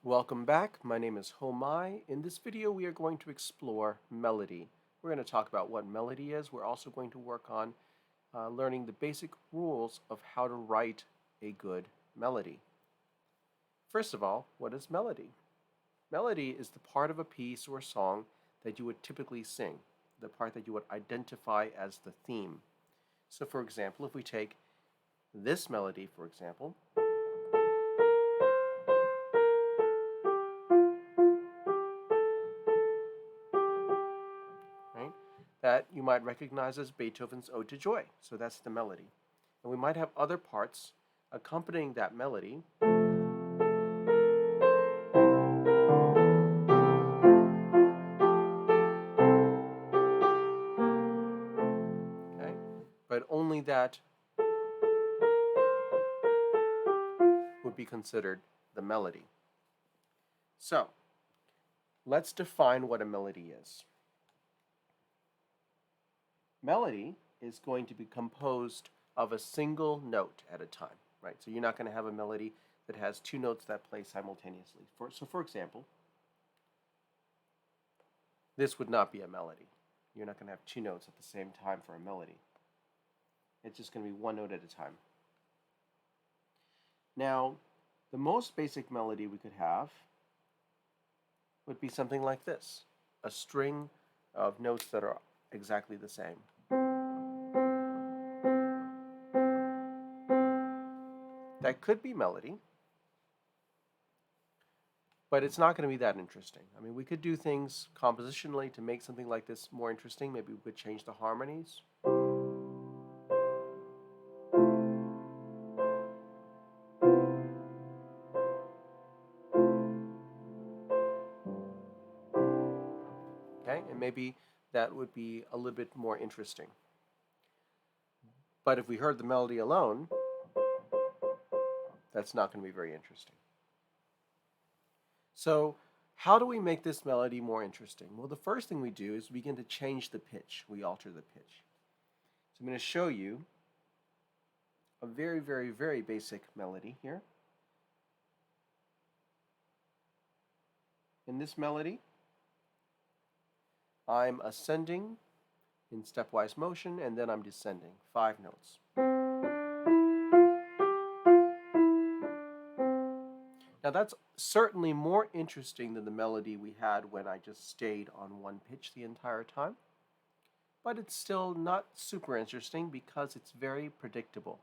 Welcome back. My name is Homai. In this video, we are going to explore melody. We're going to talk about what melody is. We're also going to work on learning the basic rules of how to write a good melody. First of all, what is melody? Melody is the part of a piece or song that you would typically sing, the part that you would identify as the theme. So, for example, if we take this melody, for example, right? That you might recognize as Beethoven's Ode to Joy. So that's the melody. And we might have other parts accompanying that melody. Okay? But only that would be considered the melody. So, let's define what a melody is. Melody is going to be composed of a single note at a time, right? So you're not going to have a melody that has two notes that play simultaneously. For example, this would not be a melody. You're not going to have two notes at the same time for a melody. It's just going to be one note at a time. Now, the most basic melody we could have would be something like this, a string of notes that are exactly the same. That could be melody, but it's not going to be that interesting. I mean, we could do things compositionally to make something like this more interesting. Maybe we could change the harmonies. Okay, and maybe that would be a little bit more interesting. But if we heard the melody alone, that's not going to be very interesting. So, how do we make this melody more interesting? Well, the first thing we do is begin to change the pitch. We alter the pitch. So I'm going to show you a very, very, very basic melody here. In this melody, I'm ascending in stepwise motion, and then I'm descending, 5 notes. Now that's certainly more interesting than the melody we had when I just stayed on one pitch the entire time, but it's still not super interesting because it's very predictable.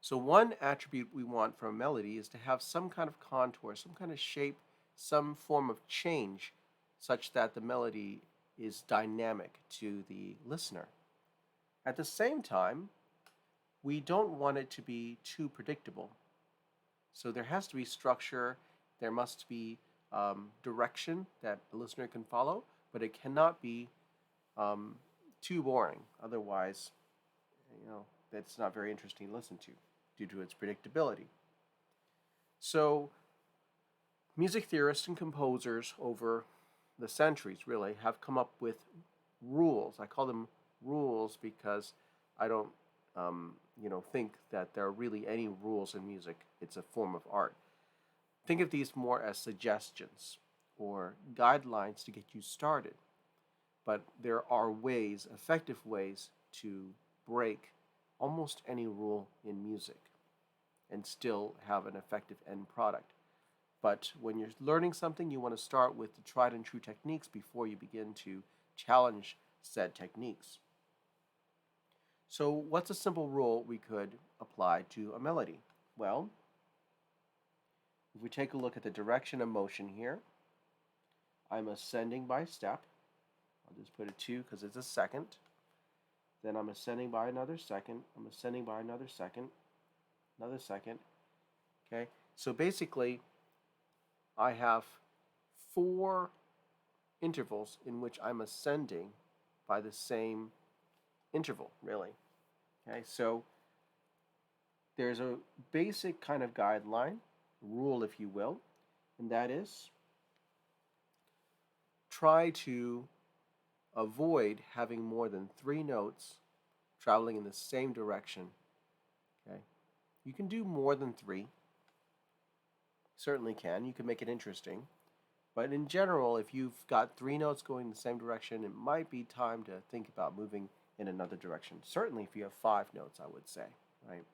So one attribute we want from a melody is to have some kind of contour, some kind of shape, some form of change such that the melody is dynamic to the listener. At the same time, we don't want it to be too predictable. So there has to be structure, there must be direction that the listener can follow, but it cannot be too boring. Otherwise, that's not very interesting to listen to due to its predictability. So music theorists and composers over the centuries really have come up with rules. I call them rules because I don't think that there are really any rules in music. It's a form of art. Think of these more as suggestions or guidelines to get you started. But there are ways, effective ways, to break almost any rule in music and still have an effective end product. But when you're learning something, you want to start with the tried and true techniques before you begin to challenge said techniques. So what's a simple rule we could apply to a melody? Well, if we take a look at the direction of motion here, I'm ascending by step. I'll just put a 2 because it's a second. Then I'm ascending by another second. I'm ascending by another second. Another second. Okay, so basically, I have 4 intervals in which I'm ascending by the same interval, really. Okay, so there's a basic kind of guideline, rule if you will, and that is try to avoid having more than 3 notes traveling in the same direction. Okay, you can do more than 3. Certainly can. You can make it interesting. But in general, if you've got three notes going in the same direction, it might be time to think about moving in another direction. Certainly if you have five notes, I would say, right?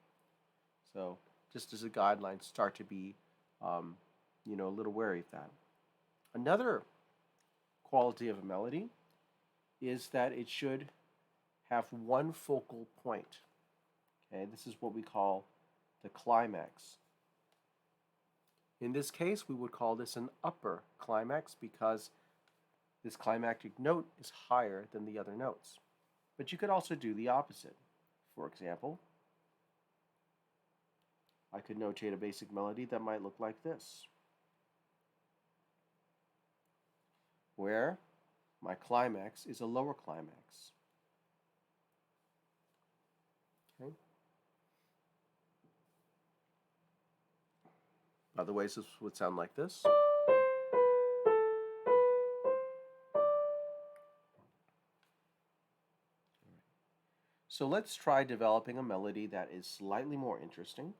So just as a guideline, start to be, um, a little wary of that. Another quality of a melody is that it should have one focal point. Okay, this is what we call the climax. In this case, we would call this an upper climax because this climactic note is higher than the other notes. But you could also do the opposite. For example, I could notate a basic melody that might look like this, where my climax is a lower climax. Okay. By the way, this would sound like this. So let's try developing a melody that is slightly more interesting.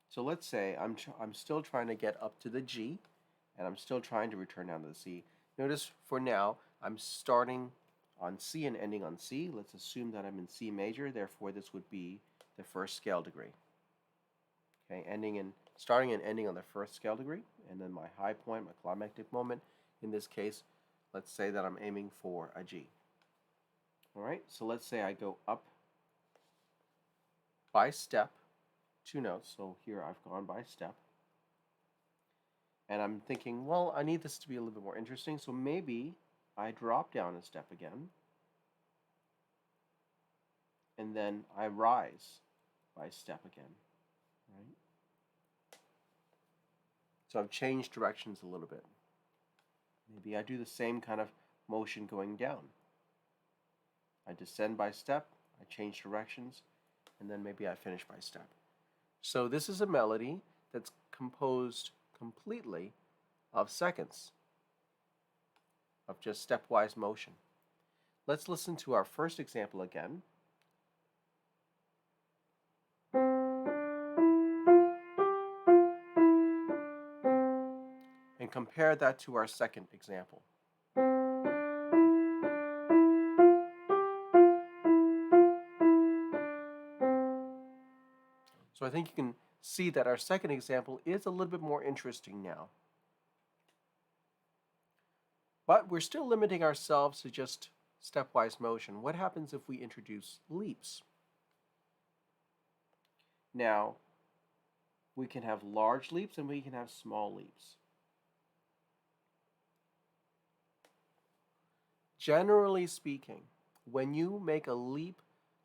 So let's say I'm still trying to get up to the G, and I'm still trying to return down to the C. Notice for now, I'm starting on C and ending on C. Let's assume that I'm in C major, therefore this would be the first scale degree. Okay, starting and ending on the first scale degree, and then my high point, my climactic moment, in this case, let's say that I'm aiming for a G. All right, so let's say I go up by step, 2 notes, so here I've gone by step. And I'm thinking, well, I need this to be a little bit more interesting, so maybe I drop down a step again, and then I rise by step again, right? So I've changed directions a little bit. Maybe I do the same kind of motion going down. I descend by step, I change directions, and then maybe I finish by step. So this is a melody that's composed completely of seconds of just stepwise motion. Let's listen to our first example again. And compare that to our second example. So I think you can see that our second example is a little bit more interesting now. But we're still limiting ourselves to just stepwise motion. What happens if we introduce leaps? Now, we can have large leaps and we can have small leaps. Generally speaking, when you make a leap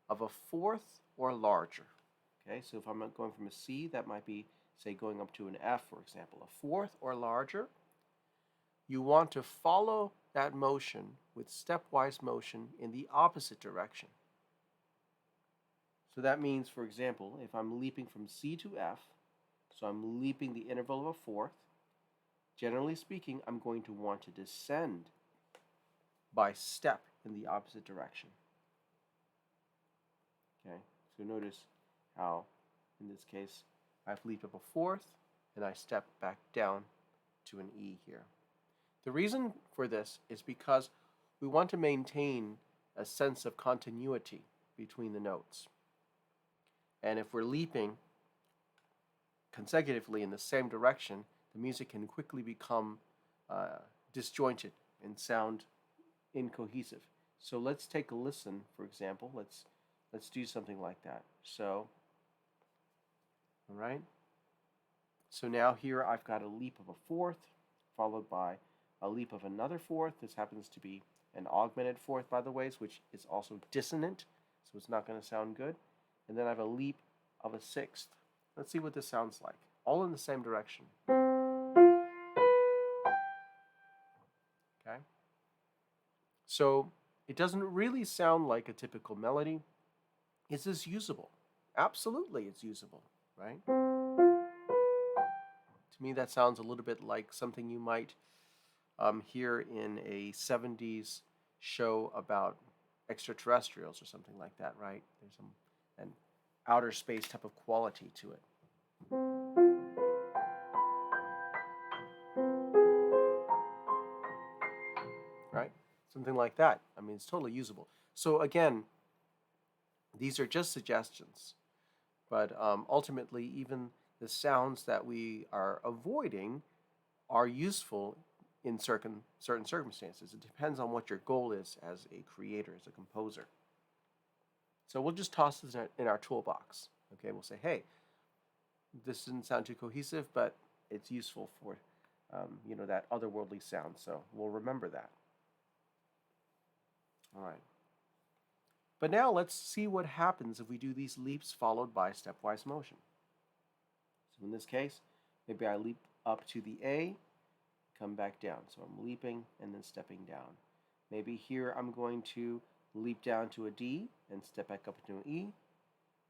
of a fourth or larger, okay, so if I'm going from a C, that might be, say, going up to an F, for example, a fourth or larger, you want to follow that motion with stepwise motion in the opposite direction. So that means, for example, if I'm leaping from C to F, so I'm leaping the interval of a fourth, generally speaking, I'm going to want to descend by step in the opposite direction. Okay, so notice how, in this case, I've leaped up a fourth, and I step back down to an E here. The reason for this is because we want to maintain a sense of continuity between the notes. And if we're leaping consecutively in the same direction, the music can quickly become disjointed and sound incohesive. So let's take a listen, for example. Let's do something like that. So, all right. So now here I've got a leap of a fourth, followed by a leap of another fourth. This happens to be an augmented fourth, by the way, which is also dissonant, so it's not going to sound good. And then I have a leap of a sixth. Let's see what this sounds like, all in the same direction. Okay? So it doesn't really sound like a typical melody. Is this usable? Absolutely, it's usable, right? To me, that sounds a little bit like something you might hear in a 70s show about extraterrestrials or something like that, right? There's an outer space type of quality to it. something like that. I mean, it's totally usable. So again, these are just suggestions, but ultimately, even the sounds that we are avoiding are useful in certain circumstances. It depends on what your goal is as a creator, as a composer. So we'll just toss this in our toolbox. Okay, we'll say, hey, this didn't sound too cohesive, but it's useful for that otherworldly sound. So we'll remember that. All right. But now let's see what happens if we do these leaps followed by stepwise motion. So in this case, maybe I leap up to the A, come back down. So I'm leaping and then stepping down. Maybe here I'm going to leap down to a D and step back up to an E,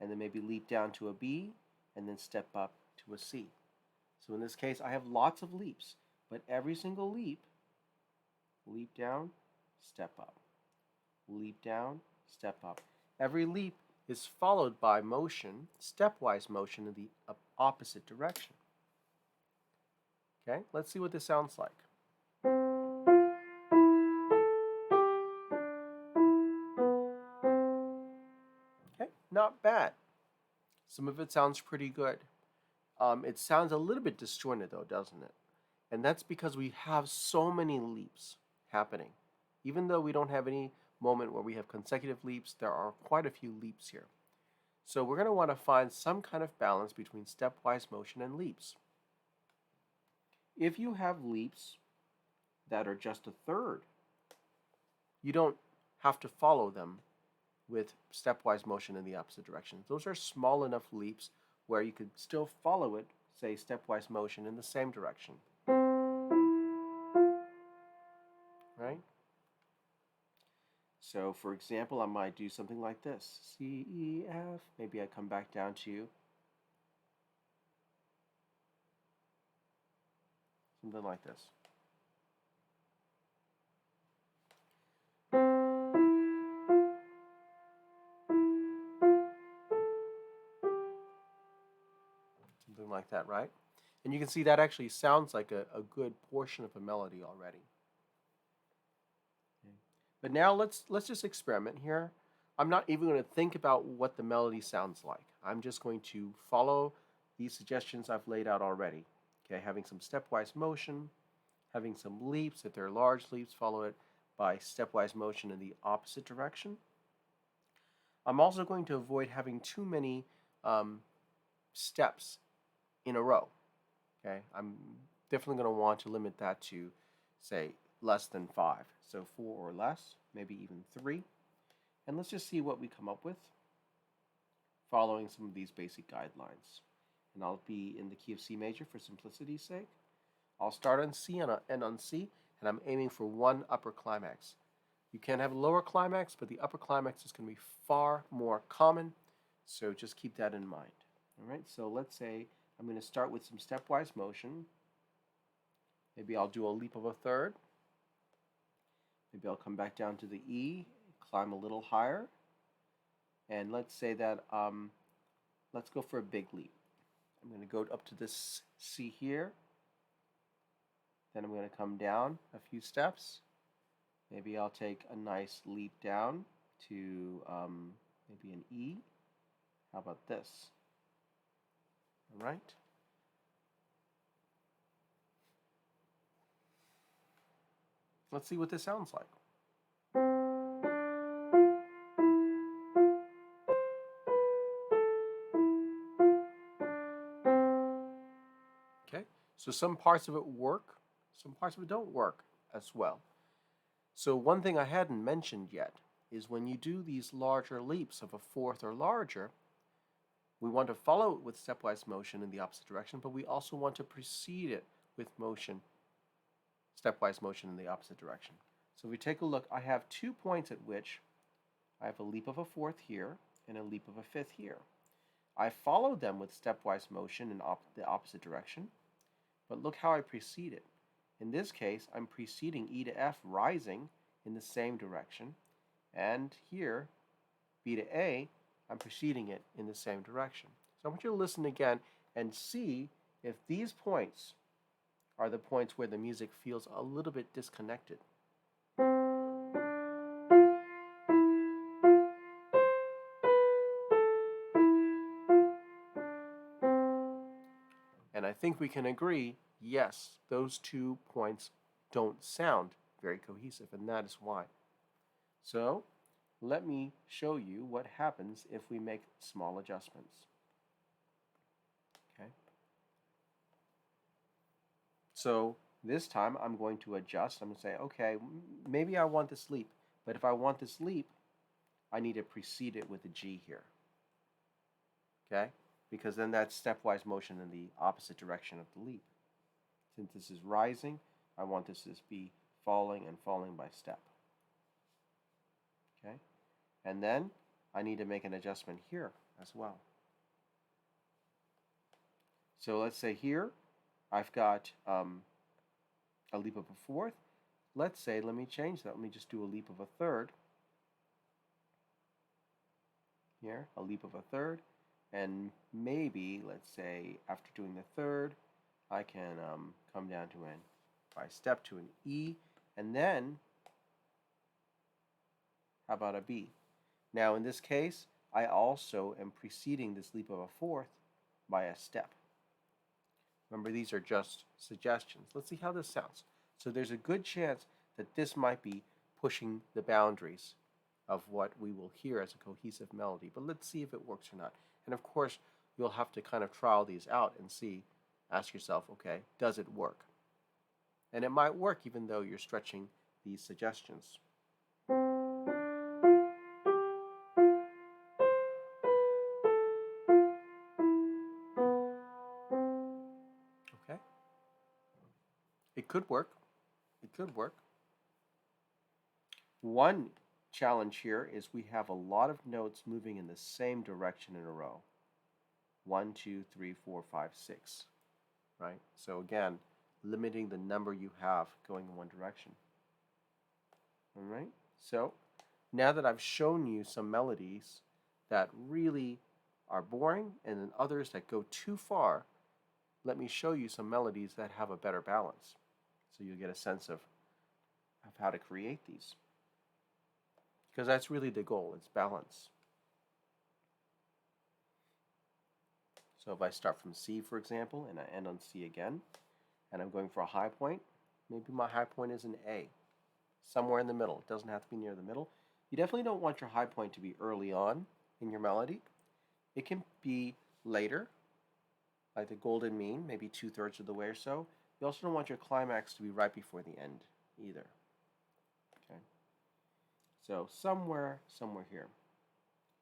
and then maybe leap down to a B and then step up to a C. So in this case, I have lots of leaps, but every single leap down, step up, leap down, step up. Every leap is followed by motion, stepwise motion in the opposite direction. Okay, let's see what this sounds like. Okay, not bad. Some of it sounds pretty good. It sounds a little bit disjointed though, doesn't it? And that's because we have so many leaps happening. Even though we don't have any moment where we have consecutive leaps, there are quite a few leaps here. So we're going to want to find some kind of balance between stepwise motion and leaps. If you have leaps that are just a third, you don't have to follow them with stepwise motion in the opposite direction. Those are small enough leaps where you could still follow it, say stepwise motion in the same direction. Right? So for example, I might do something like this. C, E, F. Maybe I come back down to something like this. Something like that, right? And you can see that actually sounds like a good portion of a melody already. Okay. But now let's just experiment here. I'm not even going to think about what the melody sounds like. I'm just going to follow these suggestions I've laid out already. Okay, having some stepwise motion, having some leaps. If they're large leaps, follow it by stepwise motion in the opposite direction. I'm also going to avoid having too many steps in a row. Okay, I'm definitely going to want to limit that to, say, less than 5. So 4 or less, maybe even 3. And let's just see what we come up with following some of these basic guidelines. And I'll be in the key of C major for simplicity's sake. I'll start on C and end on C, and I'm aiming for one upper climax. You can have a lower climax, but the upper climax is going to be far more common, so just keep that in mind. All right, so let's say I'm going to start with some stepwise motion. Maybe I'll do a leap of a third. Maybe I'll come back down to the E, climb a little higher. And let's say that, let's go for a big leap. I'm going to go up to this C here. Then I'm going to come down a few steps. Maybe I'll take a nice leap down to maybe an E. How about this? All right. Let's see what this sounds like. Okay, so some parts of it work, some parts of it don't work as well. So one thing I hadn't mentioned yet is when you do these larger leaps of a fourth or larger, we want to follow it with stepwise motion in the opposite direction, but we also want to precede it with motion, stepwise motion in the opposite direction. So if we take a look, I have 2 points at which I have a leap of a fourth here and a leap of a fifth here. I follow them with stepwise motion in the opposite direction, but look how I precede it. In this case, I'm preceding E to F rising in the same direction, and here, B to A, I'm preceding it in the same direction. So I want you to listen again and see if these points are the points where the music feels a little bit disconnected. I think we can agree, yes, those 2 points don't sound very cohesive, and that is why. So let me show you what happens if we make small adjustments. Okay. So this time I'm going to adjust. I'm going to say, okay, maybe I want this leap, but if I want this leap, I need to precede it with a G here. Okay? Because then that's stepwise motion in the opposite direction of the leap. Since this is rising, I want this to be falling and falling by step. Okay? And then I need to make an adjustment here as well. So let's say here I've got a leap of a fourth. Let's say, let me change that. Let me just do a leap of a third. Here, a leap of a third. And maybe, let's say, after doing the third, I can come down to an, by step to an E, and then, how about a B? Now, in this case, I also am preceding this leap of a fourth by a step. Remember, these are just suggestions. Let's see how this sounds. So there's a good chance that this might be pushing the boundaries of what we will hear as a cohesive melody, but let's see if it works or not. And of course, you'll have to kind of trial these out and see, ask yourself, okay, does it work? And it might work even though you're stretching these suggestions. Okay? It could work. It could work. One challenge here is we have a lot of notes moving in the same direction in a row. 1, 2, 3, 4, 5, 6. Right? So again, limiting the number you have going in one direction. All right? So now that I've shown you some melodies that really are boring and then others that go too far, let me show you some melodies that have a better balance. So you'll get a sense of how to create these. Because that's really the goal, it's balance. So if I start from C, for example, and I end on C again, and I'm going for a high point, maybe my high point is an A, somewhere in the middle. It doesn't have to be near the middle. You definitely don't want your high point to be early on in your melody. It can be later, like the golden mean, maybe 2/3 of the way or so. You also don't want your climax to be right before the end either. Okay. So somewhere here.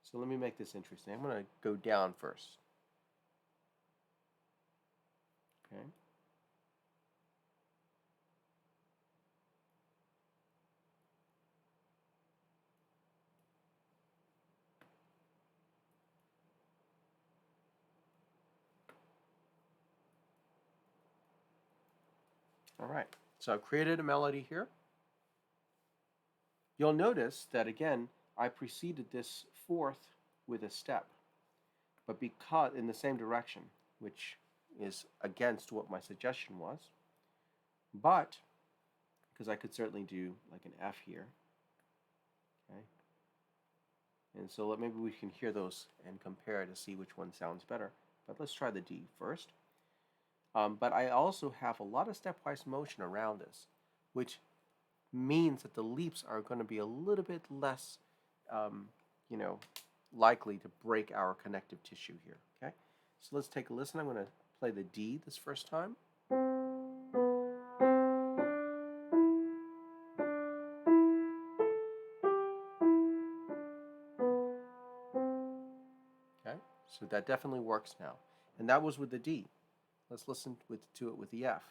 So let me make this interesting. I'm going to go down first. Okay. All right. So I've created a melody here. You'll notice that again, I preceded this fourth with a step, but because in the same direction, which is against what my suggestion was, but because I could certainly do like an F here, okay? And so maybe we can hear those and compare to see which one sounds better. But let's try the D first. But I also have a lot of stepwise motion around this, which means that the leaps are going to be a little bit less, likely to break our connective tissue here. Okay, so let's take a listen. I'm going to play the D this first time. Okay, so that definitely works now, and that was with the D. Let's listen to it with the F.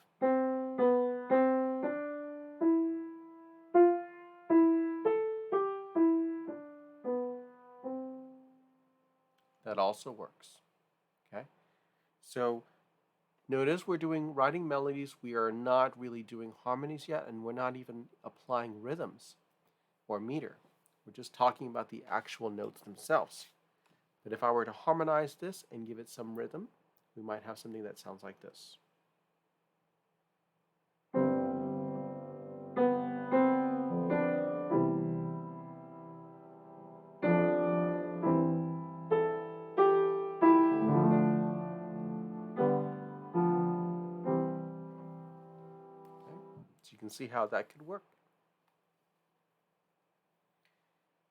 That also works. Okay, so notice we're writing melodies. We are not really doing harmonies yet, and we're not even applying rhythms or meter. We're just talking about the actual notes themselves. But if I were to harmonize this and give it some rhythm, we might have something that sounds like this. can see how that could work.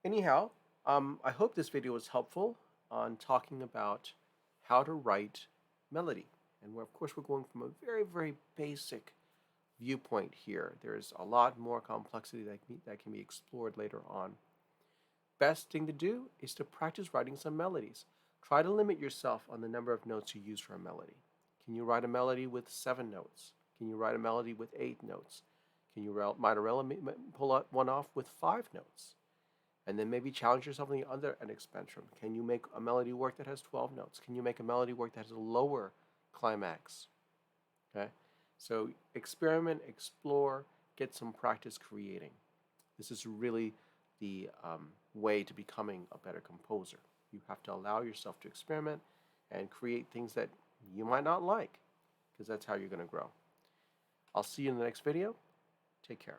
Anyhow, I hope this video was helpful on talking about how to write melody. And of course, we're going from a very, very basic viewpoint here. There's a lot more complexity that can be explored later on. Best thing to do is to practice writing some melodies. Try to limit yourself on the number of notes you use for a melody. Can you write a melody with 7 notes? Can you write a melody with 8 notes? Can you pull one off with 5 notes? And then maybe challenge yourself on the other end of the spectrum. Can you make a melody work that has 12 notes? Can you make a melody work that has a lower climax? Okay? So experiment, explore, get some practice creating. This is really the way to becoming a better composer. You have to allow yourself to experiment and create things that you might not like, because that's how you're going to grow. I'll see you in the next video. Take care.